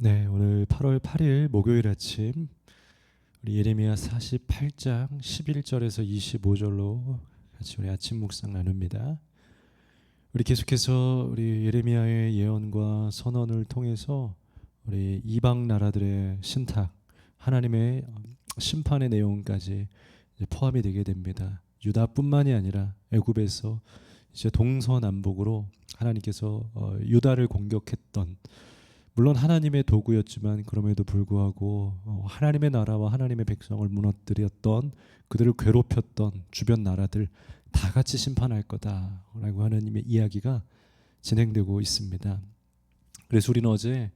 네, 오늘 8월 8일 목요일 아침 우리 예레미야 48장 11절에서 25절로 같이 우리 아침 묵상 나눕니다. 우리 계속해서 우리 예레미야의 예언과 선언을 통해서 우리 이방 나라들의 신탁, 하나님의 심판의 내용까지 이제 포함이 되게 됩니다. 유다뿐만이 아니라 애굽에서 이제 동서남북으로 하나님께서 유다를 공격했던, 물론 하나님의 도구였지만 그럼에도 불구하고 하나님의 나라와 하나님의 백성을 무너뜨렸던, 그들을 괴롭혔던 주변 나라들 다 같이 심판할 거다라고 하나님의 이야기가 진행되고 있습니다. 그래서 우리는 어제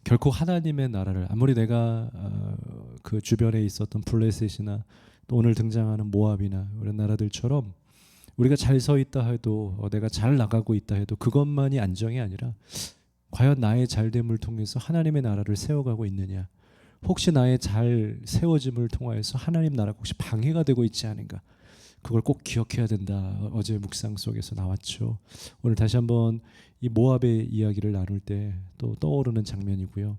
결코 하나님의 나라를, 아무리 내가 그 주변에 있었던 블레셋이나 또 오늘 등장하는 모압이나 이런 나라들처럼 우리가 잘 서 있다 해도, 내가 잘 나가고 있다 해도 그것만이 안정이 아니라 과연 나의 잘됨을 통해서 하나님의 나라를 세워가고 있느냐, 혹시 나의 잘 세워짐을 통하여서 하나님 나라가 혹시 방해가 되고 있지 않은가, 그걸 꼭 기억해야 된다. 어제 묵상 속에서 나왔죠. 오늘 다시 한번 이 모압의 이야기를 나눌 때 또 떠오르는 장면이고요.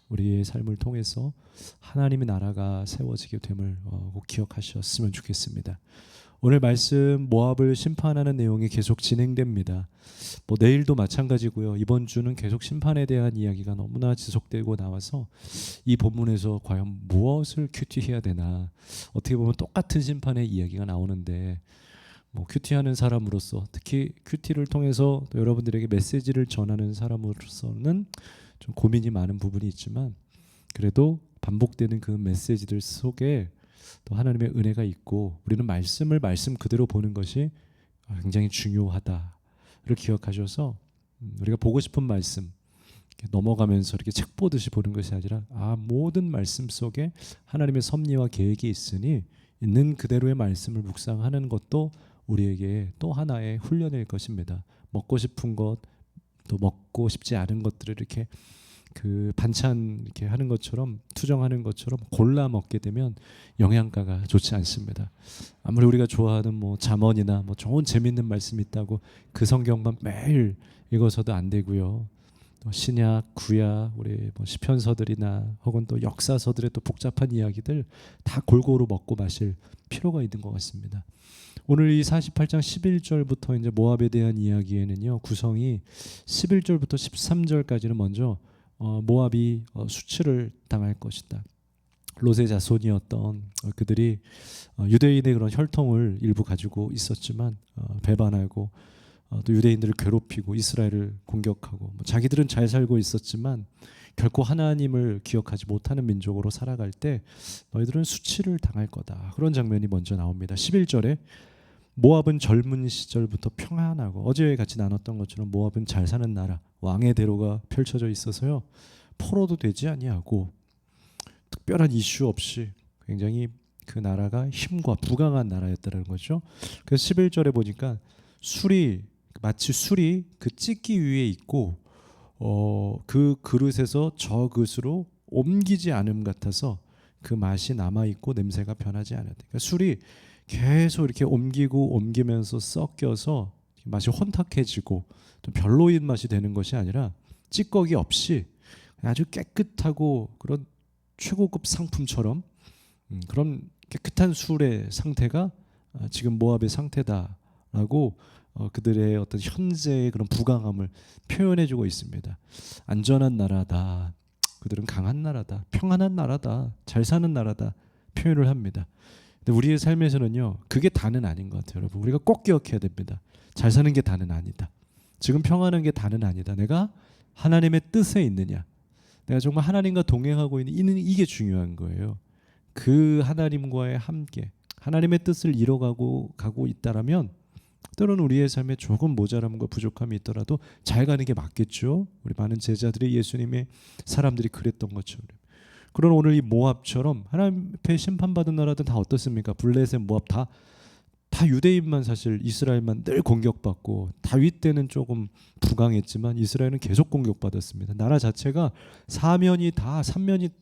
우리의 삶을 통해서 하나님의 나라가 세워지게 됨을 꼭 기억하셨으면 좋겠습니다. 오늘 말씀 모압을 심판하는 내용이 계속 진행됩니다. 내일도 마찬가지고요. 이번 주는 계속 심판에 대한 이야기가 너무나 지속되고 나와서 이 본문에서 과연 무엇을 큐티해야 되나, 어떻게 보면 똑같은 심판의 이야기가 나오는데 큐티하는 사람으로서, 특히 큐티를 통해서 또 여러분들에게 메시지를 전하는 사람으로서는 좀 고민이 많은 부분이 있지만, 그래도 반복되는 그 메시지들 속에 또 하나님의 은혜가 있고 우리는 말씀을 말씀 그대로 보는 것이 굉장히 중요하다를 기억하셔서 우리가 보고 싶은 말씀 넘어가면서 이렇게 책 보듯이 보는 것이 아니라 모든 말씀 속에 하나님의 섭리와 계획이 있으니 있는 그대로의 말씀을 묵상하는 것도 우리에게 또 하나의 훈련일 것입니다. 먹고 싶은 것, 또 먹고 싶지 않은 것들을 이렇게 그 반찬 이렇게 하는 것처럼, 투정하는 것처럼 골라 먹게 되면 영양가가 좋지 않습니다. 아무리 우리가 좋아하는 잠언이나 좋은 재밌는 말씀이 있다고 그 성경만 매일 읽어서도 안 되고요. 또 신약, 구약, 우리 시편서들이나 혹은 또 역사서들의 또 복잡한 이야기들 다 골고루 먹고 마실 필요가 있는 것 같습니다. 오늘 이 48장 11절부터 이제 모압에 대한 이야기에는요, 구성이 11절부터 13절까지는 먼저 모압이 수치를 당할 것이다. 롯의 자손이었던 그들이 유대인의 그런 혈통을 일부 가지고 있었지만 배반하고 또 유대인들을 괴롭히고 이스라엘을 공격하고, 자기들은 잘 살고 있었지만 결코 하나님을 기억하지 못하는 민족으로 살아갈 때 너희들은 수치를 당할 거다. 그런 장면이 먼저 나옵니다. 11절에 모압은 젊은 시절부터 평안하고, 어제 같이 나눴던 것처럼 모압은 잘 사는 나라, 왕의 대로가 펼쳐져 있어서요, 포로도 되지 아니하고 특별한 이슈 없이 굉장히 그 나라가 힘과 부강한 나라였다는 거죠. 그래서 11절에 보니까 마치 술이 그 찢기 위에 있고 그 그릇에서 저 그릇으로 옮기지 않음 같아서 그 맛이 남아있고 냄새가 변하지 않았다. 그러니까 술이 계속 이렇게 옮기면서 섞여서 맛이 혼탁해지고 좀 별로인 맛이 되는 것이 아니라 찌꺼기 없이 아주 깨끗하고 그런 최고급 상품처럼 그런 깨끗한 술의 상태가 지금 모압의 상태다라고 그들의 어떤 현재의 그런 부강함을 표현해주고 있습니다. 안전한 나라다, 그들은 강한 나라다, 평안한 나라다, 잘 사는 나라다 표현을 합니다. 근데 우리의 삶에서는요, 그게 다는 아닌 것 같아요. 여러분, 우리가 꼭 기억해야 됩니다. 잘 사는 게 다는 아니다. 지금 평안한 게 다는 아니다. 내가 하나님의 뜻에 있느냐, 내가 정말 하나님과 동행하고 있는 이게 중요한 거예요. 그 하나님과의 함께 하나님의 뜻을 이뤄가고 있다라면 때로는 우리의 삶에 조금 모자람과 부족함이 있더라도 잘 가는 게 맞겠죠. 우리 많은 제자들이 예수님의 사람들이 그랬던 것처럼. 그러나 오늘 이 모압처럼 하나님 앞에 심판받은 나라들 다 어떻습니까? 블레셋, 모압 다 유대인만, 사실 이스라엘만 늘 공격받고, 다윗 때는 조금 부강했지만 이스라엘은 계속 공격받았습니다. 나라 자체가 삼면이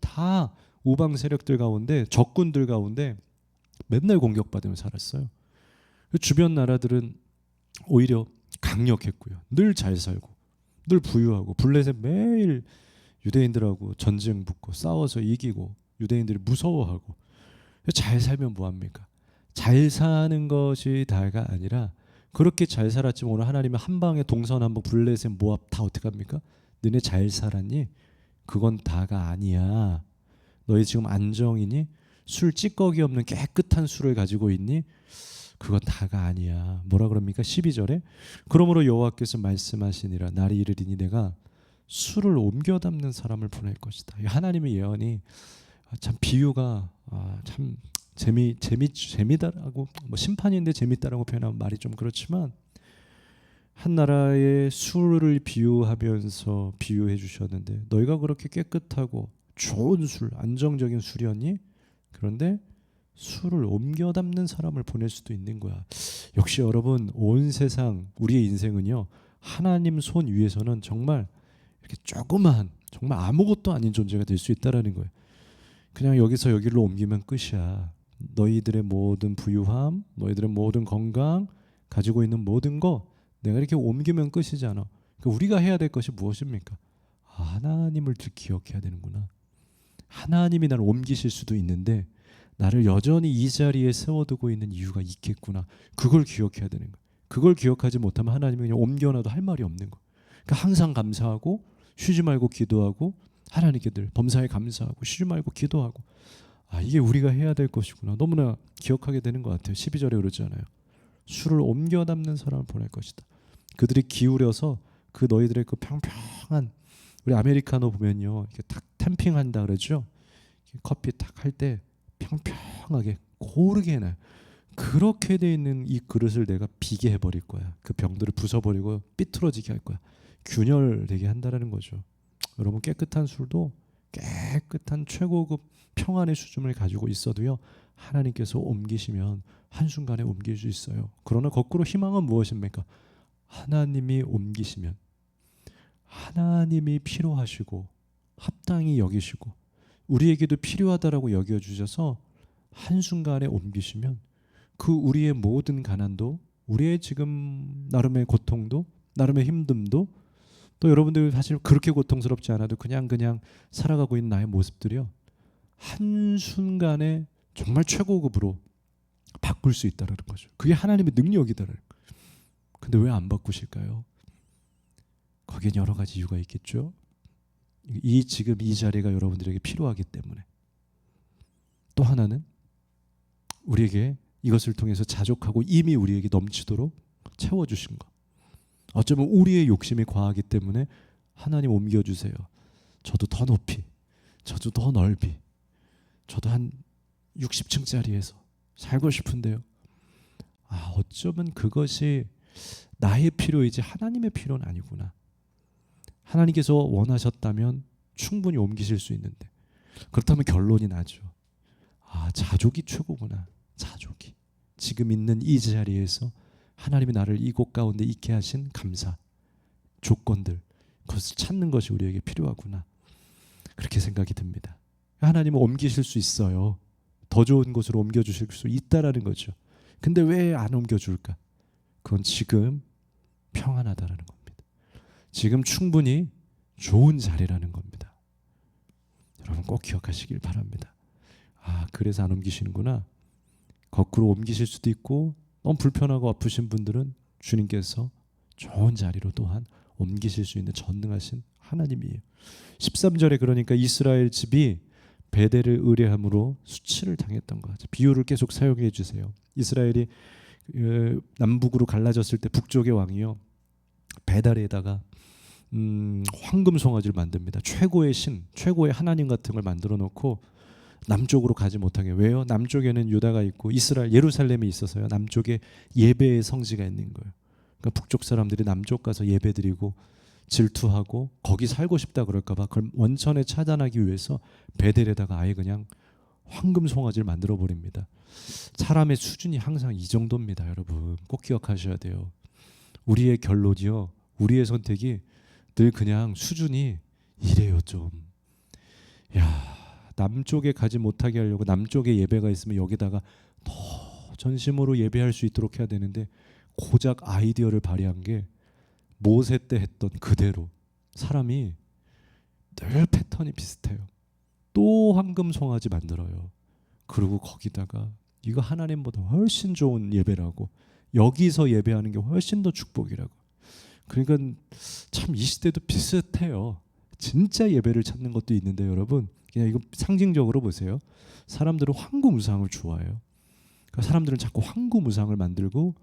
다 우방 세력들 가운데, 적군들 가운데 맨날 공격받으며 살았어요. 주변 나라들은 오히려 강력했고요, 늘 잘 살고 늘 부유하고, 블레셋 매일 유대인들하고 전쟁 붙고 싸워서 이기고 유대인들이 무서워하고 잘 살면 뭐합니까? 잘 사는 것이 다가 아니라 그렇게 잘 살았지만 오늘 하나님은 한 방에 동서남북 블레셋 모압 다 어떻게 합니까? 너네 잘 살았니? 그건 다가 아니야. 너희 지금 안정이니? 술 찌꺼기 없는 깨끗한 술을 가지고 있니? 그건 다가 아니야. 뭐라 그럽니까? 12절에 그러므로 여호와께서 말씀하시니라 나를 이르리니 내가 술을 옮겨 담는 사람을 보낼 것이다. 하나님의 예언이 참 비유가 참 재미다라고 뭐 심판인데 재밌다라고 표현하면 말이 좀 그렇지만 한 나라의 술을 비유하면서 비유해 주셨는데 너희가 그렇게 깨끗하고 좋은 술, 안정적인 술이었니? 그런데 술을 옮겨 담는 사람을 보낼 수도 있는 거야. 역시 여러분 온 세상 우리의 인생은요 하나님 손 위에서는 정말 이렇게 조그만 정말 아무것도 아닌 존재가 될 수 있다라는 거예요. 그냥 여기서 여기로 옮기면 끝이야. 너희들의 모든 부유함, 너희들의 모든 건강, 가지고 있는 모든 거 내가 이렇게 옮기면 끝이잖아. 그러니까 우리가 해야 될 것이 무엇입니까? 하나님을 기억해야 되는구나. 하나님이 나를 옮기실 수도 있는데 나를 여전히 이 자리에 세워두고 있는 이유가 있겠구나. 그걸 기억해야 되는 거야. 그걸 기억하지 못하면 하나님이 그냥 옮겨놔도 할 말이 없는 거야. 그러니까 항상 감사하고 쉬지 말고 기도하고 하나님께 늘 범사에 감사하고 쉬지 말고 기도하고 이게 우리가 해야 될 것이구나. 너무나 기억하게 되는 것 같아요. 12절에 그러잖아요. 술을 옮겨 담는 사람을 보낼 것이다. 그들이 기울여서 그 너희들의 그 평평한 우리 아메리카노 보면요 이렇게 딱 템핑한다 그러죠. 커피 딱 할 때 평평하게 고르게 해놔요. 그렇게 돼 있는 이 그릇을 내가 비게 해버릴 거야. 그 병들을 부숴버리고 삐뚤어지게 할 거야. 균열되게 한다라는 거죠. 여러분 깨끗한 술도 깨끗한 최고급 평안의 수준을 가지고 있어도요 하나님께서 옮기시면 한순간에 옮길 수 있어요. 그러나 거꾸로 희망은 무엇입니까? 하나님이 옮기시면 하나님이 필요하시고 합당히 여기시고 우리에게도 필요하다라고 여겨주셔서 한순간에 옮기시면 그 우리의 모든 가난도 우리의 지금 나름의 고통도 나름의 힘듦도 또 여러분들 사실 그렇게 고통스럽지 않아도 그냥 살아가고 있는 나의 모습들이요 한순간에 정말 최고급으로 바꿀 수 있다는 거죠. 그게 하나님의 능력이다라는 거예요. 근데 왜 안 바꾸실까요? 거기엔 여러 가지 이유가 있겠죠. 지금 이 자리가 여러분들에게 필요하기 때문에. 또 하나는 우리에게 이것을 통해서 자족하고 이미 우리에게 넘치도록 채워주신 것. 어쩌면 우리의 욕심이 과하기 때문에 하나님 옮겨주세요. 저도 더 높이, 저도 더 넓이, 저도 한 60층짜리에서 살고 싶은데요. 어쩌면 그것이 나의 필요이지 하나님의 필요는 아니구나. 하나님께서 원하셨다면 충분히 옮기실 수 있는데 그렇다면 결론이 나죠. 자족이 최고구나. 자족이 지금 있는 이 자리에서 하나님이 나를 이곳 가운데 있게 하신 감사 조건들 그것을 찾는 것이 우리에게 필요하구나. 그렇게 생각이 듭니다. 하나님은 옮기실 수 있어요. 더 좋은 곳으로 옮겨주실 수 있다라는 거죠. 근데 왜 안 옮겨줄까? 그건 지금 평안하다라는 겁니다. 지금 충분히 좋은 자리라는 겁니다. 여러분 꼭 기억하시길 바랍니다. 그래서 안 옮기시는구나. 거꾸로 옮기실 수도 있고 너무 불편하고 아프신 분들은 주님께서 좋은 자리로 또한 옮기실 수 있는 전능하신 하나님이에요. 13절에 그러니까 이스라엘 집이 베델을 의뢰함으로 수치를 당했던 것 같아요. 비유를 계속 사용해 주세요. 이스라엘이 남북으로 갈라졌을 때 북쪽의 왕이요 베델에다가 황금 송아지를 만듭니다. 최고의 신, 최고의 하나님 같은 걸 만들어 놓고 남쪽으로 가지 못하게. 왜요? 남쪽에는 유다가 있고 이스라엘 예루살렘이 있어서요. 남쪽에 예배의 성지가 있는 거예요. 그러니까 북쪽 사람들이 남쪽 가서 예배드리고 질투하고 거기 살고 싶다 그럴까 봐 그걸 원천에 차단하기 위해서 베델에다가 아예 그냥 황금 송아지를 만들어 버립니다. 사람의 수준이 항상 이 정도입니다. 여러분 꼭 기억하셔야 돼요. 우리의 결론이요, 우리의 선택이 늘 그냥 수준이 이래요. 좀 남쪽에 가지 못하게 하려고 남쪽에 예배가 있으면 여기다가 더 전심으로 예배할 수 있도록 해야 되는데 고작 아이디어를 발휘한 게 모세 때 했던 그대로 사람이 늘 패턴이 비슷해요. 또 황금 송아지 만들어요. 그리고 거기다가 이거 하나님보다 훨씬 좋은 예배라고, 여기서 예배하는 게 훨씬 더 축복이라고. 그러니까 참 이 시대도 비슷해요. 진짜 예배를 찾는 것도 있는데 여러분, 그냥 이거 상징적으로 보세요. 사람들은 황금 우상을 좋아해요. 그러니까 사람들은 자꾸 황금 우상을 만들고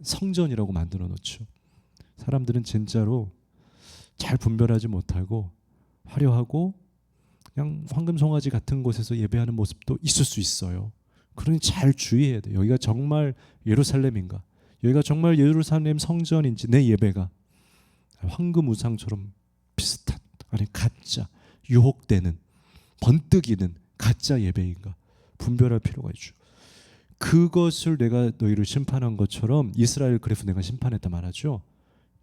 성전이라고 만들어 놓죠. 사람들은 진짜로 잘 분별하지 못하고 화려하고 그냥 황금 송아지 같은 곳에서 예배하는 모습도 있을 수 있어요. 그러니 잘 주의해야 돼요. 여기가 정말 예루살렘인가? 여기가 정말 예루살렘 성전인지, 내 예배가 황금 우상처럼 비슷한, 아니 가짜, 유혹되는, 번뜩이는 가짜 예배인가? 분별할 필요가 있죠. 그것을 내가 너희를 심판한 것처럼, 이스라엘 그래서 내가 심판했다 말하죠.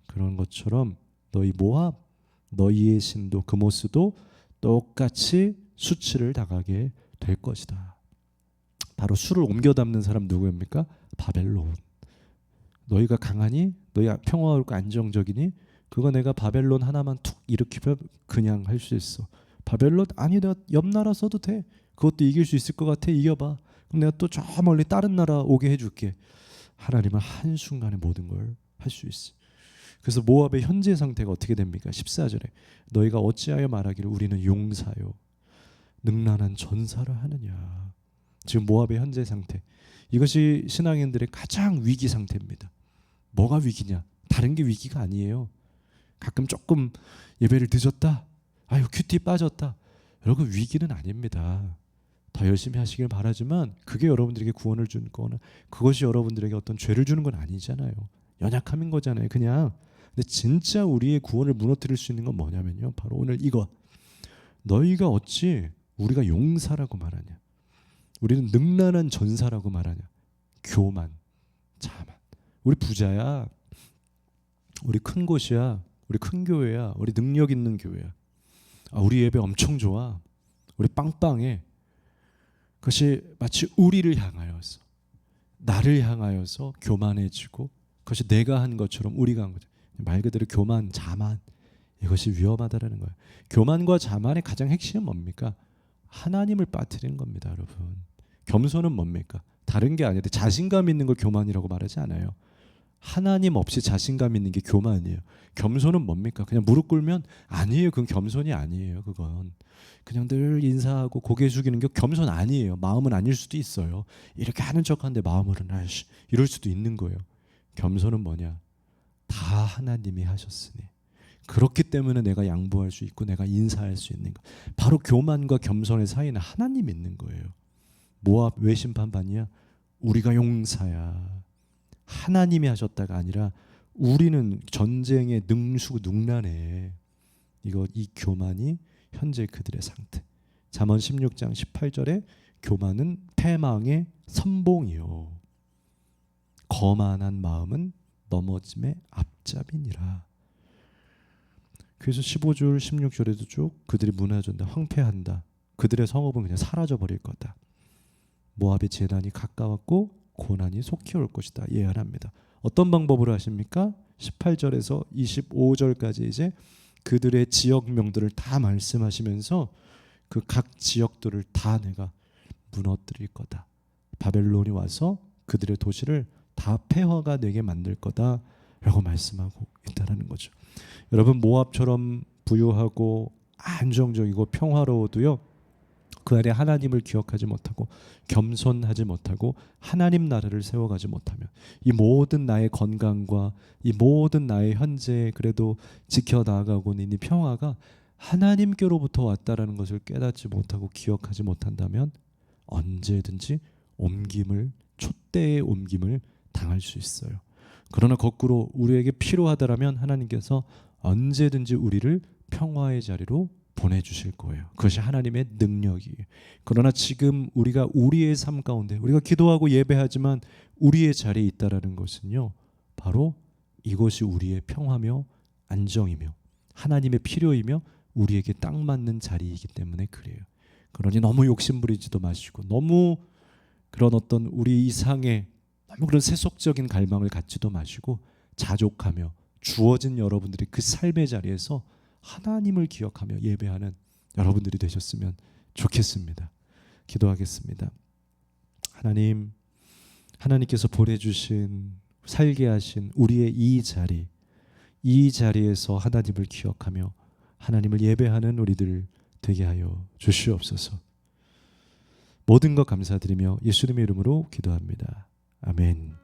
그런 것처럼 너희 모압, 너희의 신도 그모스도 똑같이 수치를 당하게 될 것이다. 바로 수를 옮겨 담는 사람 누구입니까? 바벨론. 너희가 강하니, 너희가 평화롭고 안정적이니, 그거 내가 바벨론 하나만 툭 일으키면 그냥 할 수 있어. 바벨론 아니 내가 옆 나라 써도 돼. 그것도 이길 수 있을 것 같아. 이겨봐. 그럼 내가 또 저 멀리 다른 나라 오게 해줄게. 하나님은 한순간에 모든 걸 할 수 있어. 그래서 모압의 현재 상태가 어떻게 됩니까? 14절에 너희가 어찌하여 말하기를 우리는 용사요 능란한 전사를 하느냐. 지금 모압의 현재 상태, 이것이 신앙인들의 가장 위기 상태입니다. 뭐가 위기냐? 다른 게 위기가 아니에요. 가끔 조금 예배를 늦었다, 아유 큐티 빠졌다, 여러분 위기는 아닙니다. 더 열심히 하시길 바라지만 그게 여러분들에게 구원을 준 거는, 그것이 여러분들에게 어떤 죄를 주는 건 아니잖아요. 연약함인 거잖아요. 그냥. 근데 진짜 우리의 구원을 무너뜨릴 수 있는 건 뭐냐면요, 바로 오늘 이거. 너희가 어찌 우리가 용사라고 말하냐, 우리는 능란한 전사라고 말하냐. 교만, 자만. 우리 부자야, 우리 큰 곳이야, 우리 큰 교회야, 우리 능력 있는 교회야, 우리 예배 엄청 좋아, 우리 빵빵해. 그것이 마치 우리를 향하여서, 나를 향하여서 교만해지고, 그것이 내가 한 것처럼 우리가 한 거죠. 말 그대로 교만, 자만, 이것이 위험하다라는 거예요. 교만과 자만의 가장 핵심은 뭡니까? 하나님을 빠뜨리는 겁니다, 여러분. 겸손은 뭡니까? 다른 게 아닌데, 자신감 있는 걸 교만이라고 말하지 않아요. 하나님 없이 자신감 있는 게 교만이에요. 겸손은 뭡니까? 그냥 무릎 꿇으면 아니에요. 그건 겸손이 아니에요. 그건 그냥 늘 인사하고 고개 숙이는 게 겸손 아니에요. 마음은 아닐 수도 있어요. 이렇게 하는 척하는데 마음으로는 아이씨 이럴 수도 있는 거예요. 겸손은 뭐냐? 다 하나님이 하셨으니, 그렇기 때문에 내가 양보할 수 있고 내가 인사할 수 있는 것. 바로 교만과 겸손의 사이는 하나님이 있는 거예요. 모압 왜 심판받냐? 우리가 용사야. 하나님이 하셨다가 아니라 우리는 전쟁에 능수능란해. 이 교만이 현재 그들의 상태. 잠언 16장 18절에 교만은 패망의 선봉이요, 거만한 마음은 넘어짐의 앞잡이니라. 그래서 15절 16절에도 쭉 그들이 무너진다, 황폐한다, 그들의 성읍은 그냥 사라져버릴 거다, 모압의 재난이 가까웠고 고난이 속히 올 것이다 예언합니다. 어떤 방법으로 하십니까? 18절에서 25절까지 이제 그들의 지역명들을 다 말씀하시면서 그 각 지역들을 다 내가 무너뜨릴 거다, 바벨론이 와서 그들의 도시를 다 폐허가 되게 만들 거다라고 말씀하고 있다는 거죠. 여러분, 모압처럼 부유하고 안정적이고 평화로워도요, 그 안에 하나님을 기억하지 못하고 겸손하지 못하고 하나님 나라를 세워가지 못하면 이 모든 나의 건강과 이 모든 나의 현재 그래도 지켜나가고 있는 이 평화가 하나님께로부터 왔다라는 것을 깨닫지 못하고 기억하지 못한다면 언제든지 촛대의 옮김을 당할 수 있어요. 그러나 거꾸로 우리에게 필요하다라면 하나님께서 언제든지 우리를 평화의 자리로 보내주실 거예요. 그것이 하나님의 능력이에요. 그러나 지금 우리가 우리의 삶 가운데 우리가 기도하고 예배하지만 우리의 자리에 있다라는 것은요, 바로 이것이 우리의 평화며 안정이며 하나님의 필요이며 우리에게 딱 맞는 자리이기 때문에 그래요. 그러니 너무 욕심부리지도 마시고 너무 그런 어떤 우리 이상의 너무 그런 세속적인 갈망을 갖지도 마시고 자족하며 주어진 여러분들이 그 삶의 자리에서 하나님을 기억하며 예배하는 여러분들이 되셨으면 좋겠습니다. 기도하겠습니다. 하나님, 하나님께서 보내주신 살게 하신 우리의 이 자리에서 하나님을 기억하며 하나님을 예배하는 우리들 되게 하여 주시옵소서. 모든 것 감사드리며 예수님의 이름으로 기도합니다. 아멘.